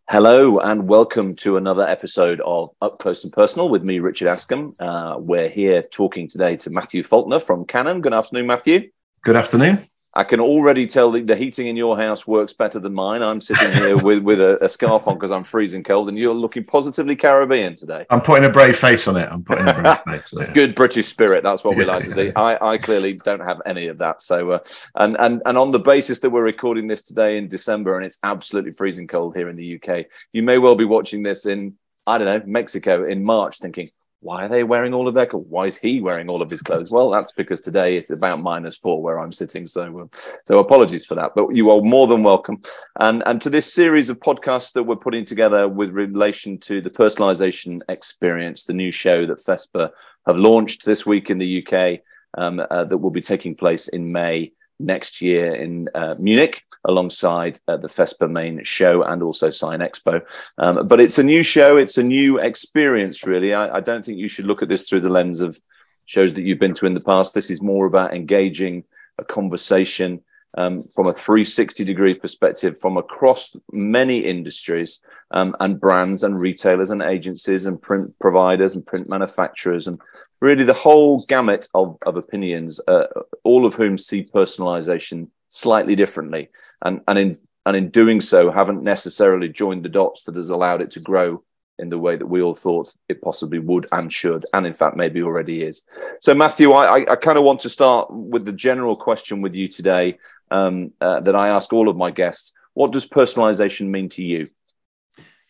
Hello and welcome to another episode of Up Close and Personal with me, Richard Askam. We're here talking today to Mathew Faulkner from Canon. Good afternoon, Mathew. Good afternoon. I can already tell the heating in your house works better than mine. I'm sitting here with a scarf on because I'm freezing cold, and you're looking positively Caribbean today. I'm putting a brave face on it. Good British spirit. That's what we like to see. I clearly don't have any of that. So, and on the basis that we're recording this today in December and it's absolutely freezing cold here in the UK, you may well be watching this in, I don't know, Mexico in March thinking, why are they wearing all of their clothes? Why is he wearing all of his clothes? Well, that's because today it's about -4 where I'm sitting. So apologies for that, but you are more than welcome. And to this series of podcasts that we're putting together with relation to the personalisation experience, the new show that FESPA have launched this week in the UK, that will be taking place in May next year in Munich, alongside the FESPA main show and also Sign Expo. But it's a new show. It's a new experience, really. I don't think you should look at this through the lens of shows that you've been to in the past. This is more about engaging a conversation from a 360-degree perspective from across many industries and brands and retailers and agencies and print providers and print manufacturers and really the whole gamut of opinions, all of whom see personalization slightly differently. And in doing so, haven't necessarily joined the dots that has allowed it to grow in the way that we all thought it possibly would and should, and in fact maybe already is. So Mathew, I kind of want to start with the general question with you today that I ask all of my guests. What does personalization mean to you?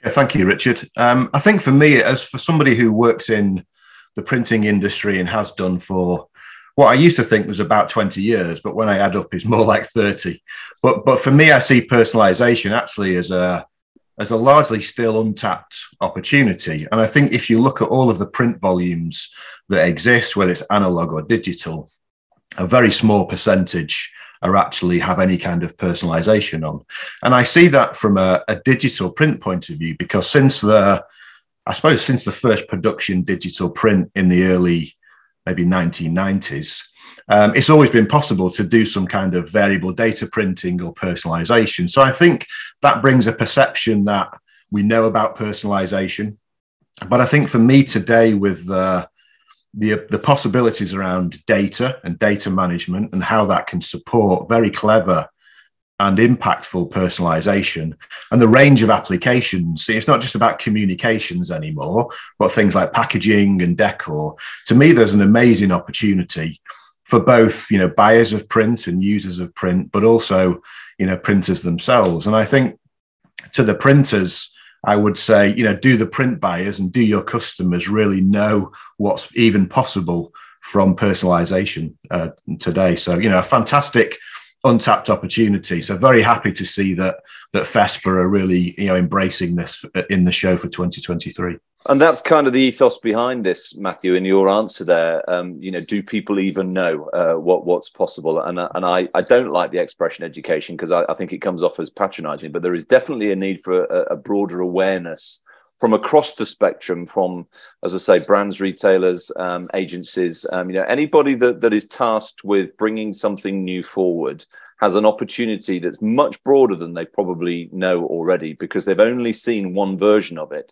Yeah, thank you, Richard. I think for me, as for somebody who works in the printing industry and has done for what I used to think was about 20 years, but when I add up, it's more like 30. But for me, I see personalization actually as a largely still untapped opportunity. And I think if you look at all of the print volumes that exist, whether it's analog or digital, a very small percentage are actually have any kind of personalization on. And I see that from a digital print point of view, because since the first production digital print in the early, maybe 1990s, it's always been possible to do some kind of variable data printing or personalization. So I think that brings a perception that we know about personalization. But I think for me today, with the possibilities around data and data management and how that can support very clever and impactful personalization and the range of applications. It's not just about communications anymore, but things like packaging and decor. To me, there's an amazing opportunity for both, buyers of print and users of print, but also, printers themselves. And I think to the printers, I would say, do the print buyers and do your customers really know what's even possible from personalization today? So, a fantastic untapped opportunity. So very happy to see that FESPA are really, embracing this in the show for 2023. And that's kind of the ethos behind this, Mathew, in your answer there. Do people even know what's possible? And I don't like the expression education because I think it comes off as patronizing, but there is definitely a need for a broader awareness from across the spectrum, from, as I say, brands, retailers, agencies, anybody that is tasked with bringing something new forward has an opportunity that's much broader than they probably know already, because they've only seen one version of it.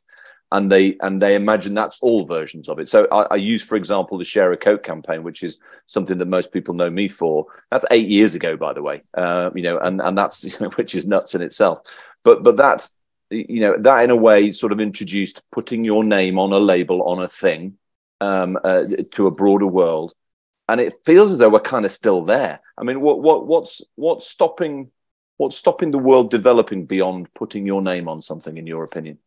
And they imagine that's all versions of it. So I use, for example, the Share a Coke campaign, which is something that most people know me for. That's 8 years ago, by the way, and that's, which is nuts in itself. But that's, that in a way sort of introduced putting your name on a label on a thing to a broader world. And it feels as though we're kind of still there. I mean, what's stopping the world developing beyond putting your name on something, in your opinion?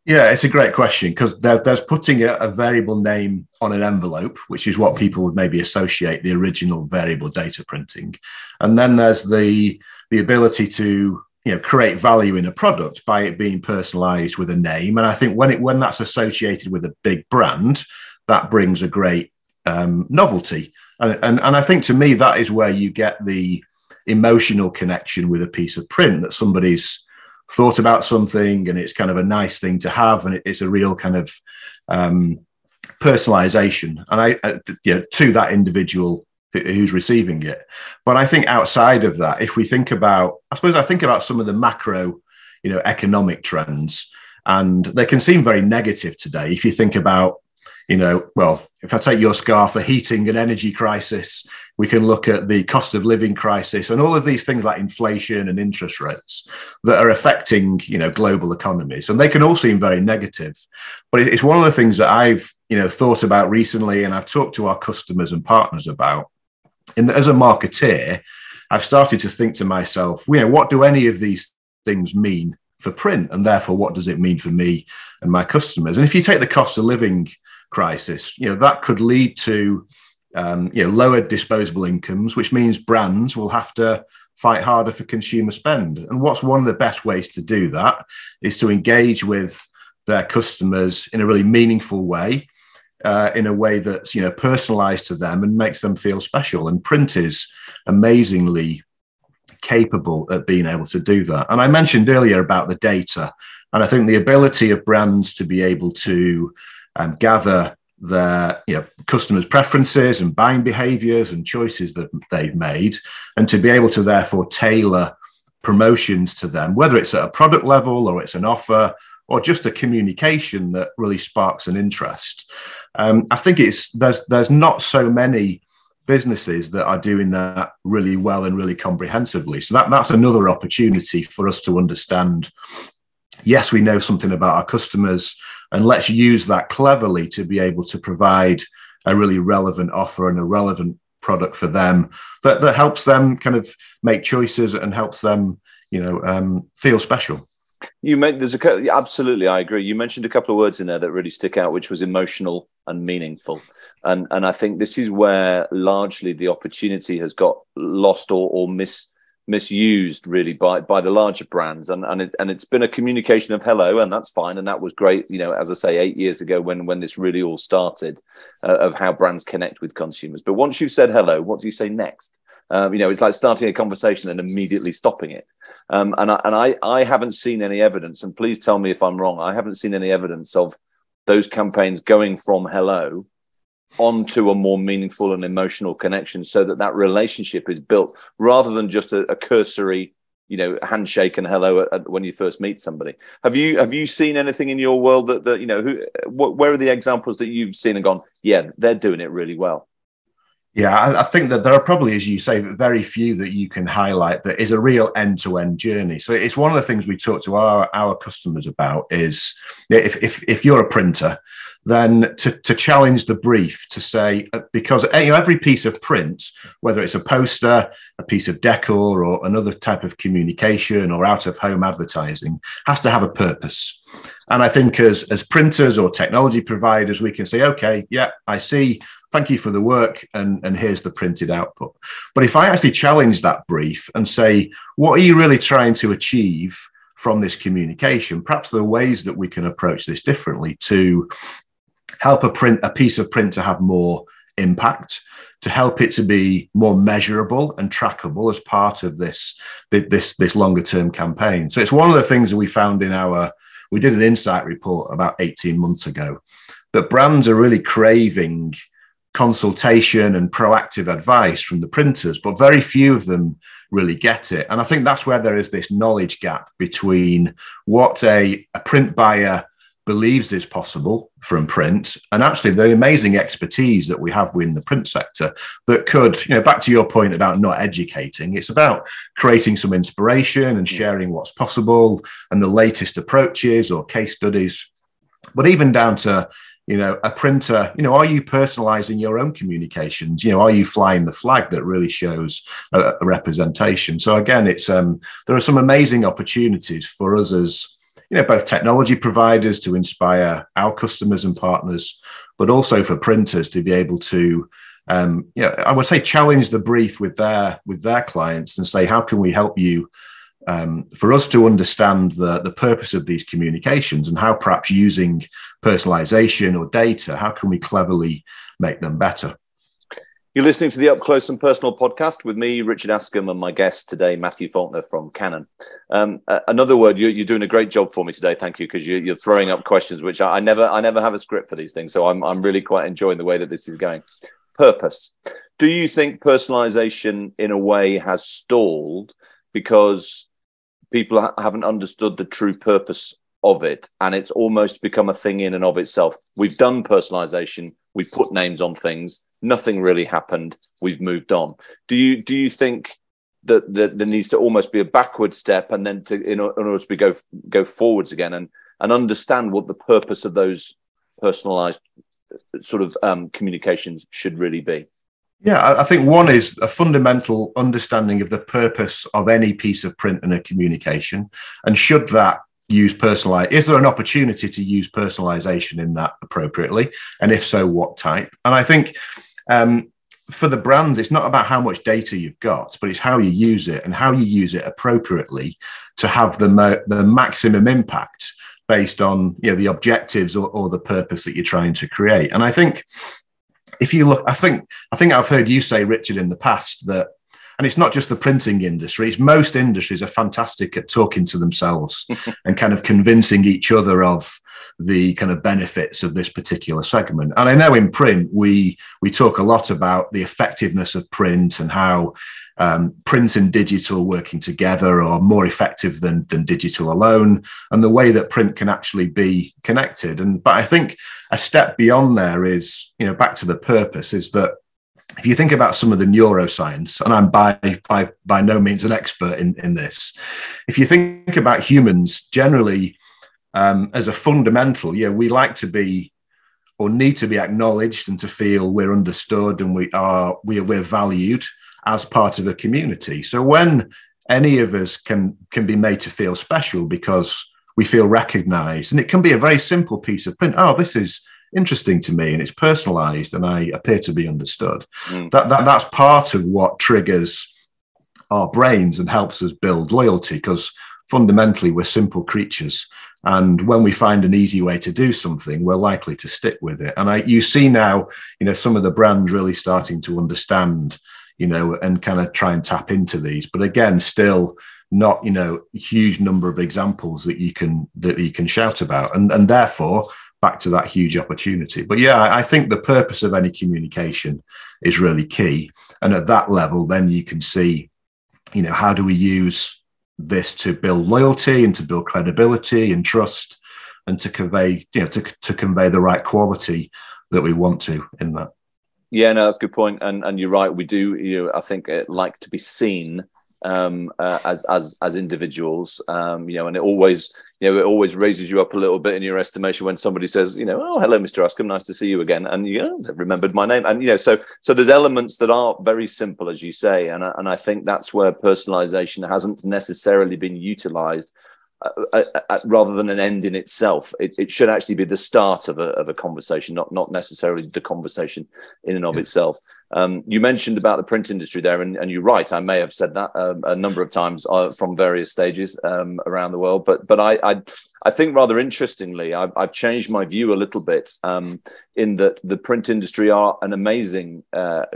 Yeah, it's a great question, because there's putting a variable name on an envelope, which is what people would maybe associate the original variable data printing. And then there's the ability to create value in a product by it being personalized with a name. And I think when that's associated with a big brand, that brings a great novelty. And I think, to me, that is where you get the emotional connection with a piece of print, that somebody's thought about something and it's kind of a nice thing to have, and it's a real kind of personalization to that individual who's receiving it. But I think outside of that, if we think about, I think about some of the macro economic trends. And they can seem very negative today. If you think about, well, if I take your scarf, the heating and energy crisis, we can look at the cost of living crisis and all of these things like inflation and interest rates that are affecting, global economies. And they can all seem very negative. But it's one of the things that I've, thought about recently, and I've talked to our customers and partners about. And as a marketeer, I've started to think to myself, what do any of these things mean for print? And therefore, what does it mean for me and my customers? And if you take the cost of living crisis, that could lead to lower disposable incomes, which means brands will have to fight harder for consumer spend. And what's one of the best ways to do that is to engage with their customers in a really meaningful way, in a way that's personalized to them and makes them feel special. And print is amazingly capable at being able to do that. And I mentioned earlier about the data, and I think the ability of brands to be able to gather their customers' preferences and buying behaviors and choices that they've made, and to be able to therefore tailor promotions to them, whether it's at a product level or it's an offer or just a communication that really sparks an interest. I think there's not so many businesses that are doing that really well and really comprehensively. So that's another opportunity for us to understand, yes, we know something about our customers, and let's use that cleverly to be able to provide a really relevant offer and a relevant product for them that helps them kind of make choices and helps them, feel special. Absolutely, I agree. You mentioned a couple of words in there that really stick out, which was emotional and meaningful. And I think this is where largely the opportunity has got lost or misused really by the larger brands. And it's been a communication of hello, and that's fine. And that was great, as I say, 8 years ago when this really all started, of how brands connect with consumers. But once you've said hello, what do you say next? It's like starting a conversation and immediately stopping it. And I haven't seen any evidence, and please tell me if I'm wrong, I haven't seen any evidence of those campaigns going from hello onto a more meaningful and emotional connection, so that relationship is built rather than just a cursory, handshake and hello when you first meet somebody. Have you seen anything in your world where are the examples that you've seen and gone, yeah, they're doing it really well? Yeah, I think that there are probably, as you say, very few that you can highlight that is a real end-to-end journey. So it's one of the things we talk to our customers about is if you're a printer, then to challenge the brief, to say, because every piece of print, whether it's a poster, a piece of decor, or another type of communication or out-of-home advertising, has to have a purpose. And I think as printers or technology providers, we can say, okay, yeah, I see. Thank you for the work, and here's the printed output. But if I actually challenge that brief and say, what are you really trying to achieve from this communication? Perhaps there are ways that we can approach this differently to help a piece of print to have more impact, to help it to be more measurable and trackable as part of this longer term campaign. So it's one of the things that we found we did an insight report about 18 months ago, that brands are really craving consultation and proactive advice from the printers, but very few of them really get it. And I think that's where there is this knowledge gap between what a print buyer believes is possible from print and actually the amazing expertise that we have within the print sector that could, back to your point about not educating, it's about creating some inspiration and sharing what's possible and the latest approaches or case studies, but even down to a printer, are you personalizing your own communications? Are you flying the flag that really shows a representation? So again, it's there are some amazing opportunities for us as both technology providers to inspire our customers and partners, but also for printers to be able to, I would say, challenge the brief with their clients and say, how can we help you? For us to understand the purpose of these communications and how perhaps using personalization or data, how can we cleverly make them better? You're listening to the Up Close and Personal podcast with me, Richard Askam, and my guest today, Mathew Faulkner from Canon. Another word, you're doing a great job for me today. Thank you, because you're throwing up questions, which I never have a script for these things. So I'm really quite enjoying the way that this is going. Purpose. Do you think personalization in a way has stalled because people haven't understood the true purpose of it, and it's almost become a thing in and of itself. We've done personalization, we put names on things, nothing really happened, we've moved on. Do you think that there needs to almost be a backward step, and then in order to go forwards again and understand what the purpose of those personalized sort of communications should really be? Yeah, I think one is a fundamental understanding of the purpose of any piece of print in a communication, and should that use personalized? Is there an opportunity to use personalization in that appropriately? And if so, what type? And I think for the brand, it's not about how much data you've got, but it's how you use it and how you use it appropriately to have the maximum impact based on, you know, the objectives or the purpose that you're trying to create. And I think if you look, I think I've heard you say, Richard, in the past that, and it's not just the printing industry, it's most industries are fantastic at talking to themselves and kind of convincing each other of the kind of benefits of this particular segment. And I know in print, we talk a lot about the effectiveness of print and how print and digital working together are more effective than digital alone, and the way that print can actually be connected. But I think a step beyond there is, you know, back to the purpose, is that if you think about some of the neuroscience, and I'm by no means an expert in this, if you think about humans generally as a fundamental, yeah, we like to be or need to be acknowledged and to feel we're understood and we're valued as part of a community. So when any of us can be made to feel special because we feel recognized, and it can be a very simple piece of print. Oh, this is interesting to me and it's personalized and I appear to be understood. That's part of what triggers our brains and helps us build loyalty, because fundamentally we're simple creatures. And when we find an easy way to do something, we're likely to stick with it. And you see now, you know, some of the brands really starting to understand, you know, and kind of try and tap into these. But again, still not, you know, a huge number of examples that you can shout about. And therefore, back to that huge opportunity. But yeah, I think the purpose of any communication is really key. And at that level, then you can see, you know, how do we use this to build loyalty and to build credibility and trust, and to convey, you know, to convey the right quality that we want to in that. Yeah, no, that's a good point. And you're right. We do, you know, I think like to be seen as individuals, you know, and it always raises you up a little bit in your estimation when somebody says, you know, oh, hello, Mr. Askam, nice to see you again. And, you know, they've remembered my name. And, you know, so there's elements that are very simple, as you say. And I think that's where personalization hasn't necessarily been utilized rather than an end in itself. It should actually be the start of a conversation, not necessarily the conversation in and of itself. You mentioned about the print industry there, and you're right. I may have said that a number of times from various stages around the world, but I think rather interestingly, I've changed my view a little bit in that the print industry are an amazing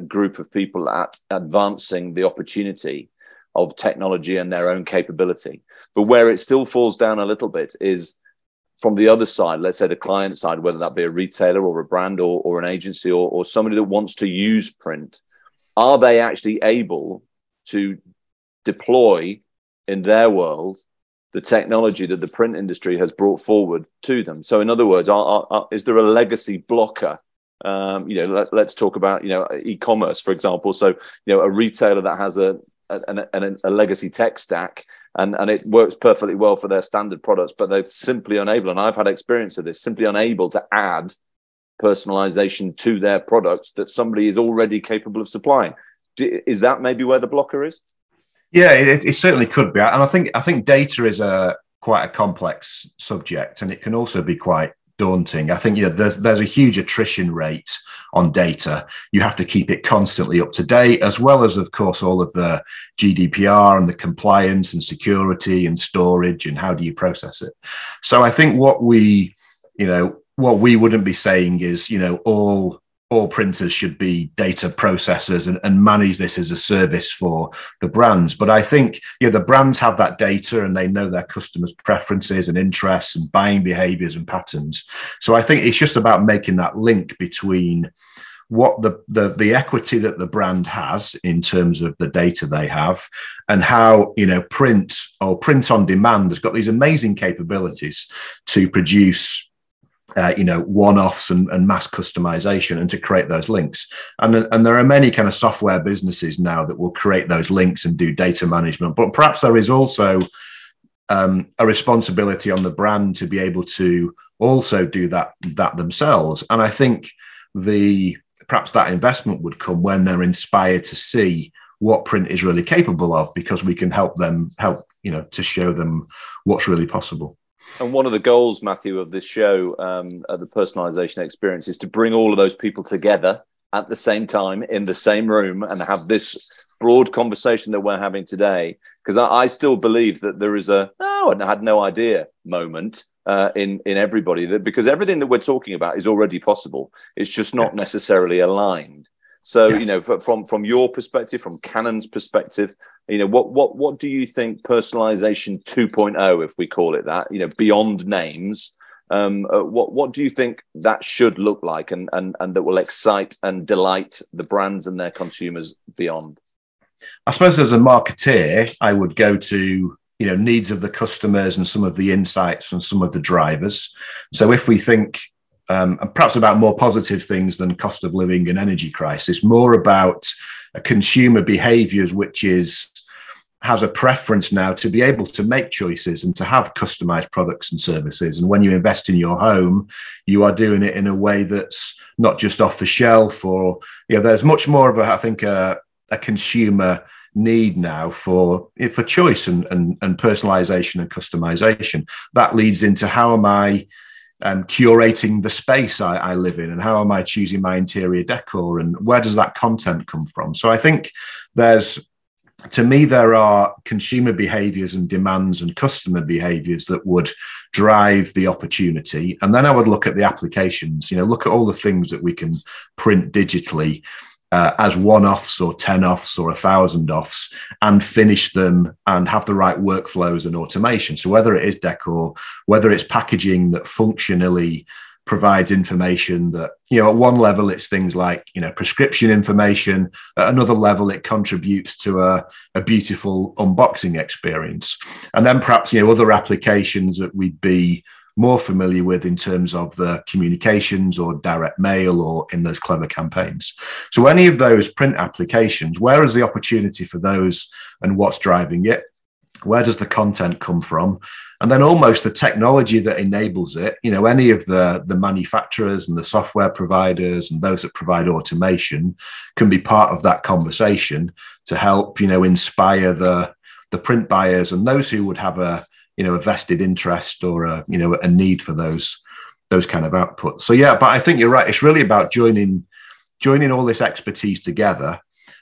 group of people at advancing the opportunity of technology and their own capability. But where it still falls down a little bit is from the other side, let's say the client side, whether that be a retailer or a brand or an agency or somebody that wants to use print. Are they actually able to deploy in their world the technology that the print industry has brought forward to them? So in other words, is there a legacy blocker? You know, let's talk about, you know, e-commerce, for example. So, you know, a retailer that has a legacy tech stack and it works perfectly well for their standard products, but they're simply unable, and I've had experience of this, simply unable to add personalization to their products that somebody is already capable of supplying. Is that maybe where the blocker is? Yeah, it certainly could be. And I think data is quite a complex subject, and it can also be quite daunting. I think, you know, there's a huge attrition rate on data. You have to keep it constantly up to date, as well as, of course, all of the GDPR and the compliance and security and storage and how do you process it. So I think what we wouldn't be saying is, you know, all printers should be data processors and manage this as a service for the brands. But I think, you know, the brands have that data and they know their customers' preferences and interests and buying behaviors and patterns. So I think it's just about making that link between what the equity that the brand has in terms of the data they have, and how, you know, print on demand has got these amazing capabilities to produce you know, one-offs and mass customization, and to create those links. And there are many kind of software businesses now that will create those links and do data management. But perhaps there is also a responsibility on the brand to be able to also do that themselves. And I think perhaps that investment would come when they're inspired to see what print is really capable of, because we can help, you know, to show them what's really possible. And one of the goals, Matthew, of this show, the personalization experience, is to bring all of those people together at the same time in the same room and have this broad conversation that we're having today. Because I still believe that there is I had no idea moment in everybody, because everything that we're talking about is already possible. It's just not necessarily aligned. So, you know, from your perspective, from Canon's perspective, you know, what do you think personalization 2.0, if we call it that, you know, beyond names, what do you think that should look like, and that will excite and delight the brands and their consumers beyond? I suppose as a marketeer, I would go to, you know, needs of the customers and some of the insights from some of the drivers. So if we think perhaps about more positive things than cost of living and energy crisis, more about consumer behaviors, which has a preference now to be able to make choices and to have customized products and services. And when you invest in your home, you are doing it in a way that's not just off the shelf, or, you know, there's much more of a, I think, a consumer need now for choice and personalization and customization. That leads into, how am I curating the space I live in, and how am I choosing my interior decor, and where does that content come from? So I think to me, there are consumer behaviors and demands and customer behaviors that would drive the opportunity. And then I would look at the applications, you know, look at all the things that we can print digitally as one-offs or 10-offs or 1,000-offs, and finish them and have the right workflows and automation. So whether it is decor, whether it's packaging that functionally provides information that, you know, at one level it's things like, you know, prescription information, at another level it contributes to a beautiful unboxing experience. And then perhaps, you know, other applications that we'd be more familiar with in terms of the communications or direct mail or in those clever campaigns. So any of those print applications, where is the opportunity for those, and what's driving it? Where does the content come from? And then almost the technology that enables it, you know, any of the manufacturers and the software providers and those that provide automation can be part of that conversation to help, you know, inspire the print buyers and those who would have a vested interest or a need for those kind of outputs. So yeah, but I think you're right. It's really about joining all this expertise together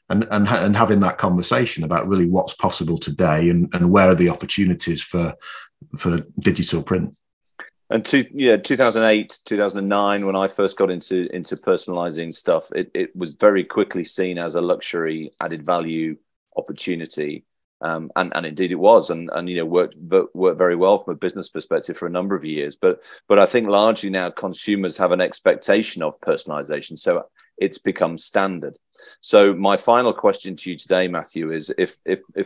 and having that conversation about really what's possible today and where are the opportunities for digital print. And 2008, 2009, when I first got into personalizing stuff, it was very quickly seen as a luxury added value opportunity. And indeed it was, and you know, worked very well from a business perspective for a number of years. But I think largely now consumers have an expectation of personalization, so it's become standard. So my final question to you today, Matthew, is if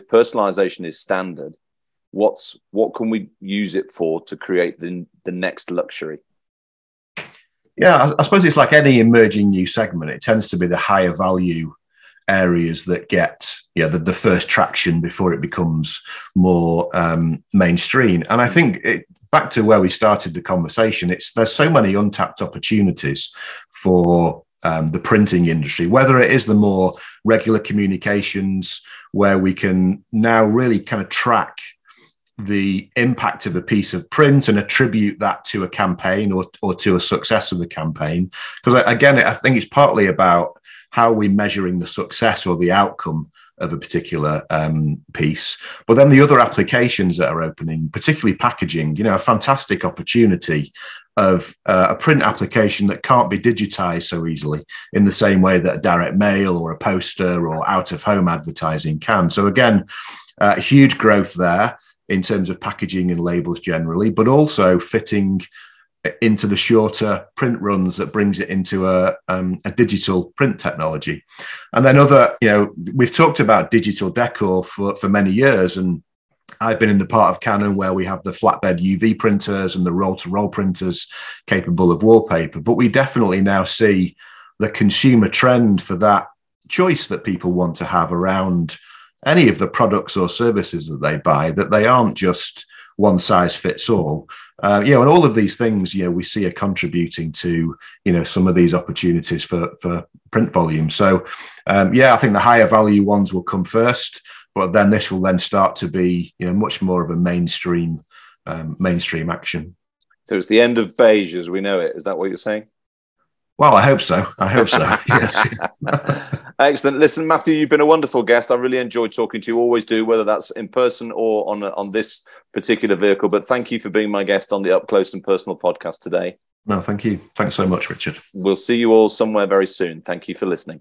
personalization is standard, what can we use it for to create the next luxury? Yeah, I suppose it's like any emerging new segment. It tends to be the higher value areas that get the first traction before it becomes more mainstream. And I think back to where we started the conversation, there's so many untapped opportunities for the printing industry, whether it is the more regular communications where we can now really kind of track the impact of a piece of print and attribute that to a campaign or to a success of a campaign. Because again, I think it's partly about how are we measuring the success or the outcome of a particular piece. But then the other applications that are opening, particularly packaging, you know, a fantastic opportunity of a print application that can't be digitized so easily in the same way that a direct mail or a poster or out-of-home advertising can. So again, huge growth there in terms of packaging and labels generally, but also fitting into the shorter print runs that brings it into a digital print technology. And then we've talked about digital decor for many years, and I've been in the part of Canon where we have the flatbed UV printers and the roll-to-roll printers capable of wallpaper. But we definitely now see the consumer trend for that choice that people want to have around any of the products or services that they buy, that they aren't just one size fits all. And all of these things, we see are contributing to, some of these opportunities for print volume. So, I think the higher value ones will come first, but then this will then start to be, much more of a mainstream action. So it's the end of beige as we know it. Is that what you're saying? Well, I hope so. Yes. Excellent. Listen, Mathew, you've been a wonderful guest. I really enjoyed talking to you. Always do, whether that's in person or on this particular vehicle. But thank you for being my guest on the Up Close and Personal podcast today. No, thank you. Thanks so much, Richard. We'll see you all somewhere very soon. Thank you for listening.